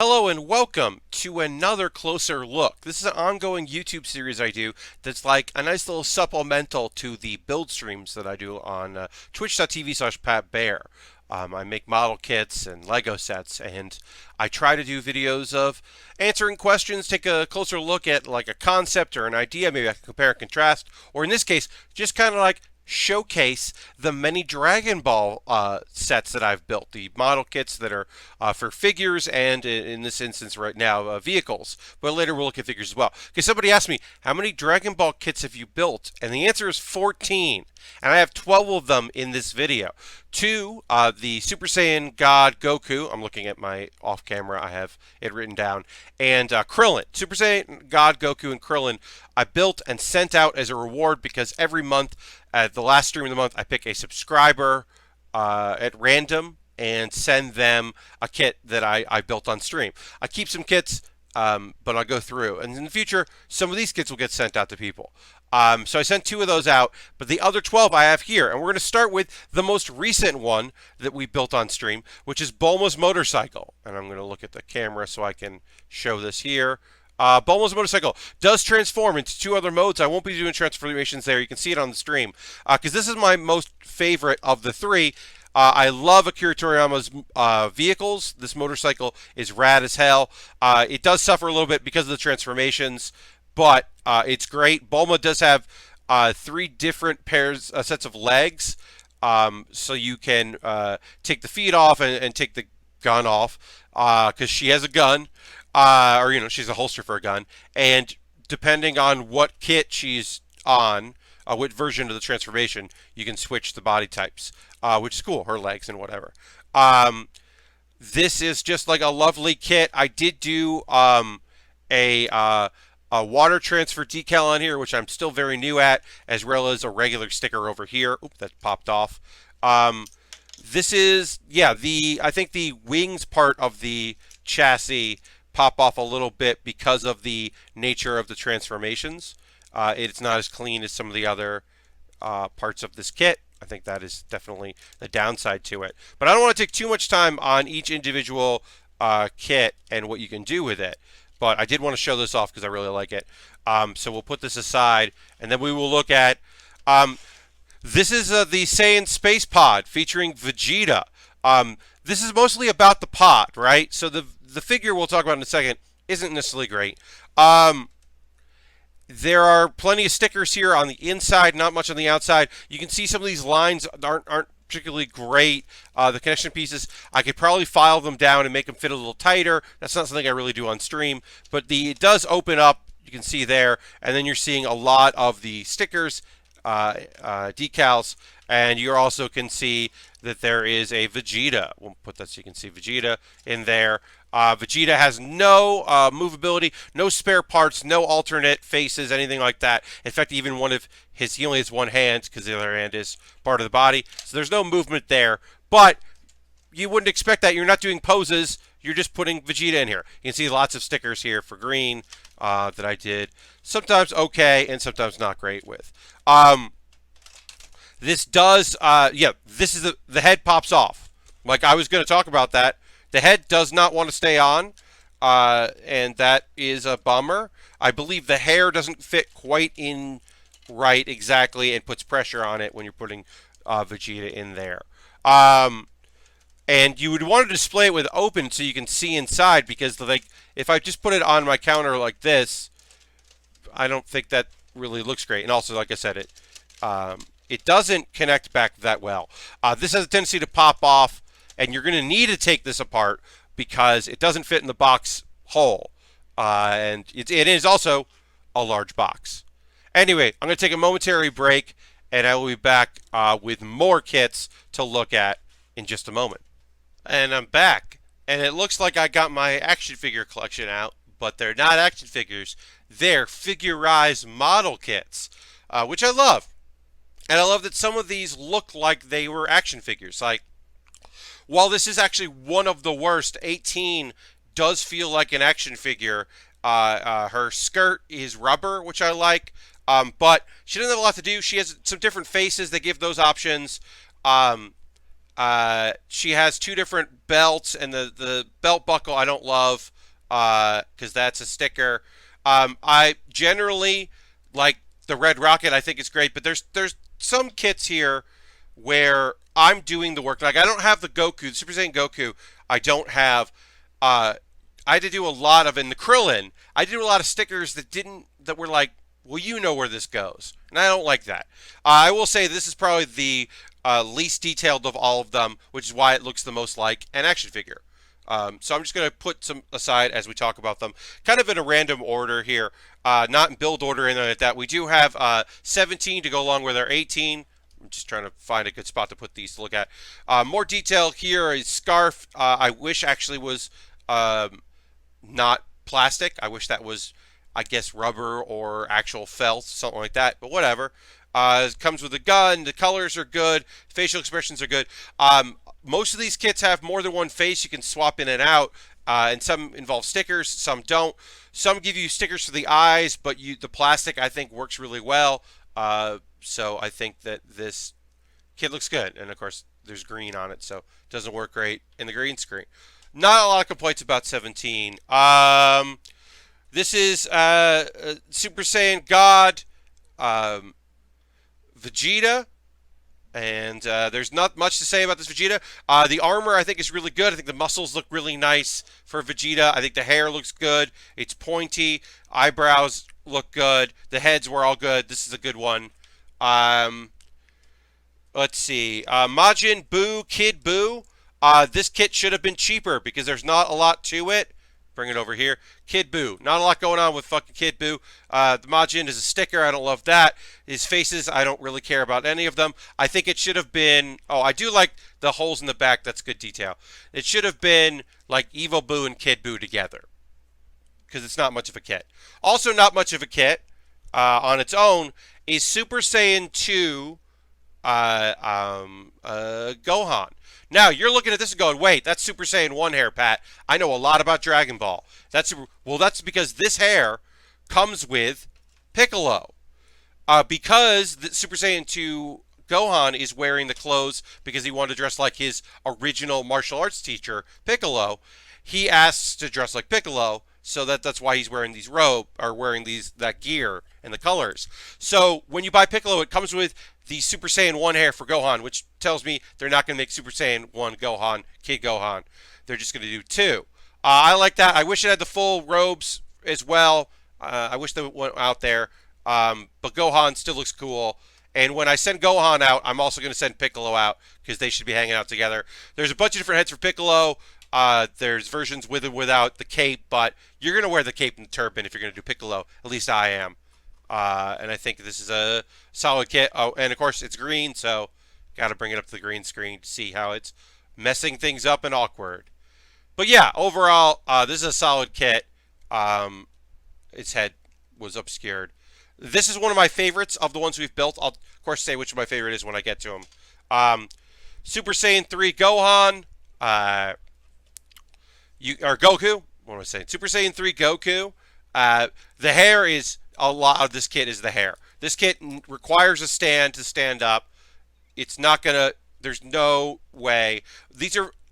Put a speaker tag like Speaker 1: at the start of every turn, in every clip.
Speaker 1: Hello and welcome to another closer look. This is an ongoing YouTube series I do that's like a nice little supplemental to the build streams that I do on twitch.tv/PatBear. I make model kits and Lego sets, and I try to do videos of answering questions, take a closer look at like a concept or an idea. Maybe I can compare and contrast, or in this case, just kind of like showcase the many Dragon Ball sets that I've built, the model kits that are for figures and in this instance right now vehicles. But later we'll look at figures as well. Because somebody asked me, how many Dragon Ball kits have you built? And the answer is 14. And I have 12 of them in this video. Two, the Super Saiyan God Goku. I'm looking at my off camera. I have it written down. And Krillin. Super Saiyan God Goku and Krillin I built and sent out as a reward because every month, at the last stream of the month, I pick a subscriber at random and send them a kit that I built on stream. I keep some kits, but I'll go through. And in the future, some of these kits will get sent out to people. So I sent 2 of those out, but the other 12 I have here. And we're going to start with the most recent one that we built on stream, which is Bulma's motorcycle. And I'm going to look at the camera so I can show this here. Bulma's motorcycle does transform into 2 other modes. I won't be doing transformations there. You can see it on the stream because this is my most favorite of the 3. I love Akira Toriyama's vehicles. This motorcycle is rad as hell. It does suffer a little bit because of the transformations, but it's great. Bulma does have 3 different sets of legs, so you can take the feet off and take the gun off because she has a gun. Or she's a holster for a gun, and depending on what kit she's on, what version of the transformation, you can switch the body types, which is cool, her legs and whatever. This is just like a lovely kit. I did do a water transfer decal on here, which I'm still very new at, as well as a regular sticker over here. Oop, that popped off. This is, I think the wings part of the chassis pop off a little bit because of the nature of the transformations. It's not as clean as some of the other parts of this kit. I think that is definitely the downside to it. But I don't want to take too much time on each individual kit and what you can do with it. But I did want to show this off because I really like it. So we'll put this aside, and then we will look at... this is the Saiyan Space Pod featuring Vegeta. This is mostly about the pod, right? So the figure we'll talk about in a second isn't necessarily great. There are plenty of stickers here on the inside, not much on the outside. You can see some of these lines aren't particularly great. The connection pieces, I could probably file them down and make them fit a little tighter. That's not something I really do on stream, but it does open up. You can see there, and then you're seeing a lot of the stickers, decals, and you also can see that there is a Vegeta. We'll put that so you can see Vegeta in there. Vegeta has no movability, no spare parts, no alternate faces, anything like that. In fact, even he only has one hand because the other hand is part of the body. So there's no movement there. But you wouldn't expect that. You're not doing poses. You're just putting Vegeta in here. You can see lots of stickers here for green that I did. Sometimes okay and sometimes not great with. This does, this is the head pops off. Like I was going to talk about that. The head does not want to stay on, and that is a bummer. I believe the hair doesn't fit quite in right exactly and puts pressure on it when you're putting Vegeta in there. And you would want to display it with open so you can see inside because like if I just put it on my counter like this, I don't think that really looks great. And also, like I said, it doesn't connect back that well. This has a tendency to pop off, and you're going to need to take this apart because it doesn't fit in the box hole. And it is also a large box. Anyway, I'm going to take a momentary break, and I will be back with more kits to look at in just a moment. And I'm back, and it looks like I got my action figure collection out, but they're not action figures. They're figurized model kits, which I love. And I love that some of these look like they were action figures. Like, while this is actually one of the worst, 18 does feel like an action figure. Her skirt is rubber, which I like, but she doesn't have a lot to do. She has some different faces that give those options. She has two different belts, and the belt buckle I don't love because that's a sticker. I generally like the Red Rocket. I think it's great, but there's some kits here where I'm doing the work. Like I don't have the Goku, the Super Saiyan Goku. I don't have. Uh, I had to do a lot of in the Krillin. I did a lot of stickers that were like, well, you know where this goes, and I don't like that. I will say this is probably the least detailed of all of them, which is why it looks the most like an action figure. So I'm just going to put some aside as we talk about them, kind of in a random order here, not in build order or anything like that. We do have 17 to go along with our 18. I'm just trying to find a good spot to put these to look at. More detail here is scarf. I wish actually was not plastic. I wish that was, I guess, rubber or actual felt, something like that. But whatever. It comes with a gun. The colors are good. Facial expressions are good. Most of these kits have more than one face. You can swap in and out. And some involve stickers. Some don't. Some give you stickers for the eyes, but the plastic I think works really well. So I think that this kit looks good. And of course, there's green on it, so it doesn't work great in the green screen. Not a lot of complaints about 17. This is Super Saiyan God Vegeta. And there's not much to say about this Vegeta. The armor, I think, is really good. I think the muscles look really nice for Vegeta. I think the hair looks good. It's pointy. Eyebrows look good. The heads were all good. This is a good one. Let's see. Majin Buu, Kid Buu. This kit should have been cheaper because there's not a lot to it. Bring it over here. Kid Buu. Not a lot going on with fucking Kid Buu. The Majin is a sticker. I don't love that. His faces, I don't really care about any of them. I think it should have been... Oh, I do like the holes in the back. That's good detail. It should have been like Evil Buu and Kid Buu together. Because it's not much of a kit. Also not much of a kit on its own is Super Saiyan 2 Gohan. Now, you're looking at this and going, wait, that's Super Saiyan 1 hair, Pat. I know a lot about Dragon Ball. That's because this hair comes with Piccolo. Because the Super Saiyan 2 Gohan is wearing the clothes because he wanted to dress like his original martial arts teacher, Piccolo, he asks to dress like Piccolo, so that's why he's wearing these that gear and the colors. So when you buy Piccolo, it comes with the Super Saiyan 1 hair for Gohan, which tells me they're not going to make Super Saiyan 1 Gohan, Kid Gohan. They're just going to do 2. I like that. I wish it had the full robes as well. I wish they went out there. But Gohan still looks cool. And when I send Gohan out, I'm also going to send Piccolo out because they should be hanging out together. There's a bunch of different heads for Piccolo. There's versions with and without the cape, but you're going to wear the cape and the turban if you're going to do Piccolo. At least I am. And I think this is a solid kit. Oh, and of course it's green, so got to bring it up to the green screen to see how it's messing things up and awkward. But yeah, overall, this is a solid kit. Its head was obscured. This is one of my favorites of the ones we've built. I'll, of course, say which of my favorite is when I get to them. Super Saiyan 3 Gohan. Or Goku. What am I saying? Super Saiyan 3 Goku. The hair is... A lot of this kit is the hair. This kit requires a stand to stand up. It's not gonna... There's no way.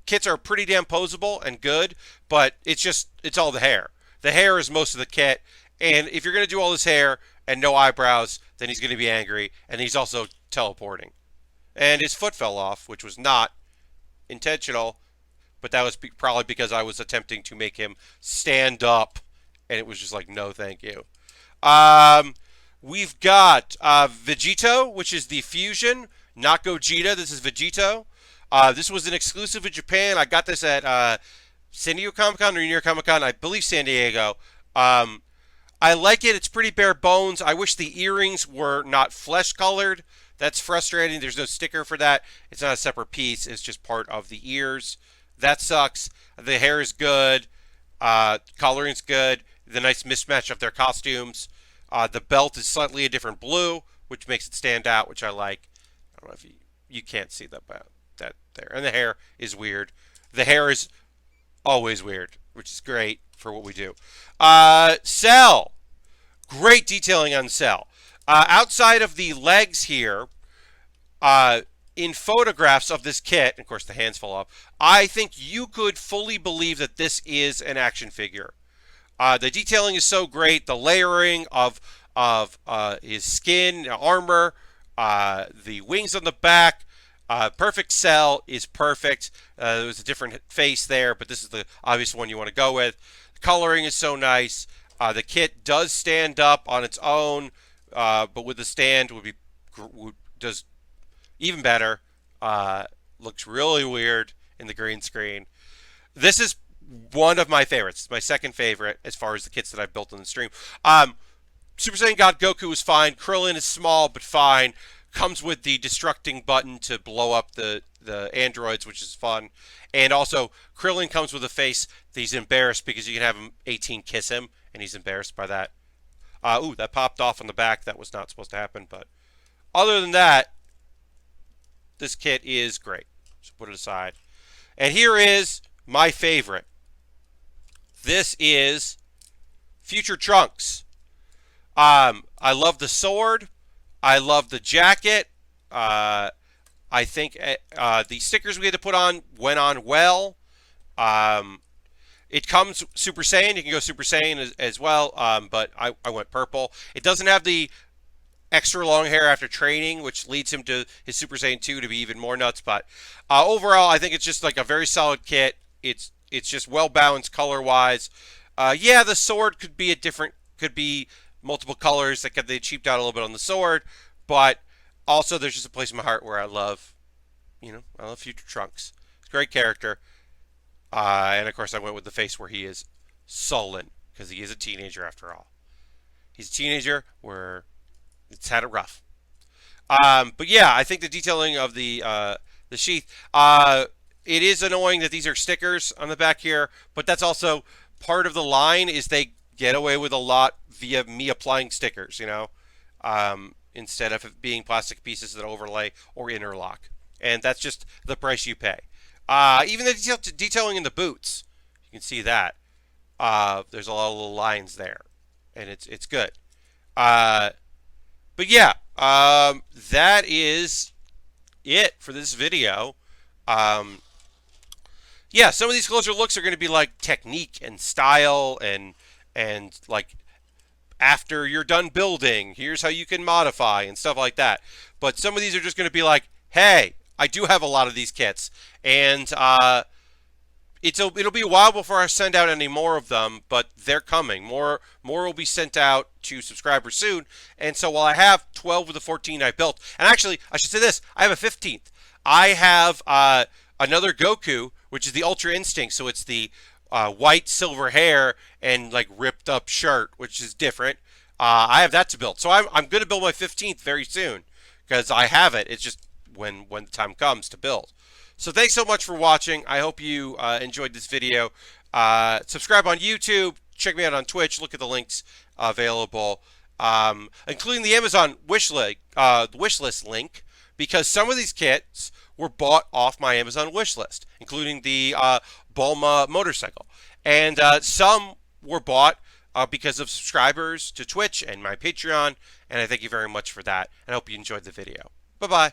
Speaker 1: Kits are pretty damn posable and good, but it's all the hair. The hair is most of the kit, and if you're gonna do all this hair and no eyebrows, then he's gonna be angry, and he's also teleporting. And his foot fell off, which was not intentional, but that was probably because I was attempting to make him stand up, and it was just like, no, thank you. We've got Vegito, which is the fusion, not Gogeta. This is Vegito. This was an exclusive in Japan. I got this at San Diego Comic-Con or New York Comic-Con. I believe San Diego. I like it. It's pretty bare bones. I wish the earrings were not flesh-colored. That's frustrating. There's no sticker for that. It's not a separate piece. It's just part of the ears. That sucks. The hair is good. Coloring's good. The nice mismatch of their costumes. The belt is slightly a different blue, which makes it stand out, which I like. I don't know if you can't see that there. And the hair is weird. The hair is always weird, which is great for what we do. Cell. Great detailing on Cell. Outside of the legs here, in photographs of this kit, and of course the hands fall off, I think you could fully believe that this is an action figure. The detailing is so great. The layering of his skin, armor, the wings on the back, perfect cell is perfect. There was a different face there, but this is the obvious one you want to go with. The coloring is so nice. The kit does stand up on its own, but with the stand does even better. Looks really weird in the green screen. This is one of my favorites. My second favorite as far as the kits that I've built on the stream. Super Saiyan God Goku is fine. Krillin is small but fine. Comes with the destructing button to blow up the androids, which is fun. And also, Krillin comes with a face that he's embarrassed because you can have him 18 kiss him, and he's embarrassed by that. Ooh, that popped off on the back. That was not supposed to happen, but other than that, this kit is great. So put it aside. And here is my favorite. This is Future Trunks. I love the sword. I love the jacket. I think the stickers we had to put on went on well. It comes Super Saiyan. You can go Super Saiyan as well, but I went purple. It doesn't have the extra long hair after training, which leads him to his Super Saiyan 2 to be even more nuts. But overall, I think it's just like a very solid kit. It's just well balanced color wise. Yeah, the sword could be multiple colors. They cheaped out a little bit on the sword, but also there's just a place in my heart where I love Future Trunks. It's a great character. And of course I went with the face where he is sullen because he is a teenager after all. He's a teenager where it's had it rough. But yeah, I think the detailing of the sheath, it is annoying that these are stickers on the back here, but that's also part of the line is they get away with a lot via me applying stickers, instead of it being plastic pieces that overlay or interlock. And that's just the price you pay. Even the detailing in the boots, you can see that. There's a lot of little lines there, and it's good. But yeah, that is it for this video. Yeah, some of these closer looks are going to be like technique and style and like after you're done building, here's how you can modify and stuff like that. But some of these are just going to be like, hey, I do have a lot of these kits, and it'll be a while before I send out any more of them, but they're coming. More will be sent out to subscribers soon. And so while I have 12 of the 14 I built, and actually I should say this, I have a 15th. I have another Goku, which is the Ultra Instinct, so it's the white silver hair and like ripped up shirt, which is different. I have that to build, so I'm going to build my 15th very soon because I have it. It's just when the time comes to build. So thanks so much for watching. I hope you enjoyed this video. Subscribe on YouTube. Check me out on Twitch. Look at the links available, including the Amazon wish list link, because some of these kits were bought off my Amazon wish list, including the Bulma motorcycle. And some were bought because of subscribers to Twitch and my Patreon, and I thank you very much for that, and I hope you enjoyed the video. Bye-bye.